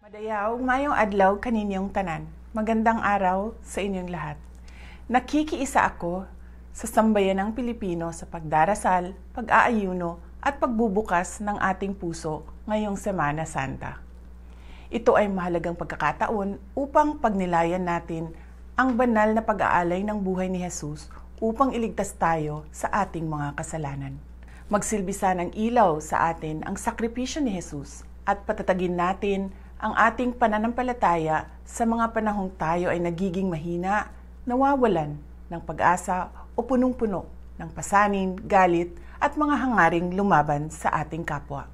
Madayaw, mayong adlaw kaninyong tanan. Magandang araw sa inyong lahat. Nakikiisa ako sa sambayanang Pilipino sa pagdarasal, pag-aayuno at pagbubukas ng ating puso ngayong Semana Santa. Ito ay mahalagang pagkakataon upang pagnilayan natin ang banal na pag-aalay ng buhay ni Jesus upang iligtas tayo sa ating mga kasalanan. Magsilbisa ng ilaw sa atin ang sakripisyo ni Jesus at patatagin natin ang ating pananampalataya sa mga panahong tayo ay nagiging mahina, nawawalan ng pag-asa o punong-puno ng pasanin, galit at mga hangaring lumaban sa ating kapwa.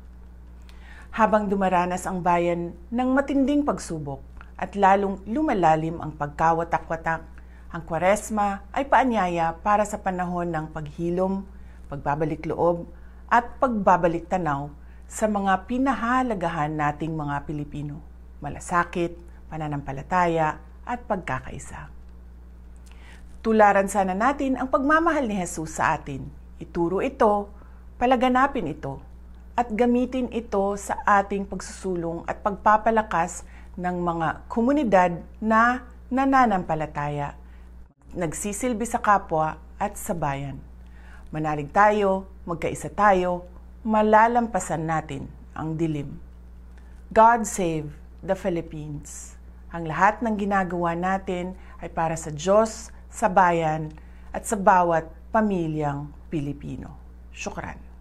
Habang dumaranas ang bayan ng matinding pagsubok at lalong lumalalim ang pagkawatak-watak, ang Kwaresma ay paanyaya para sa panahon ng paghilom, pagbabalik loob at pagbabalik tanaw sa mga pinahalagahan nating mga Pilipino, malasakit, pananampalataya at pagkakaisa. Tularan sana natin ang pagmamahal ni Jesus sa atin. Ituro ito, palaganapin ito, at gamitin ito sa ating pagsusulong at pagpapalakas ng mga komunidad na nananampalataya, nagsisilbi sa kapwa at sa bayan. Manalig tayo, magkaisa tayo, malalampasan natin ang dilim. God save the Philippines. Ang lahat ng ginagawa natin ay para sa Diyos, sa bayan, at sa bawat pamilyang Pilipino. Syukran.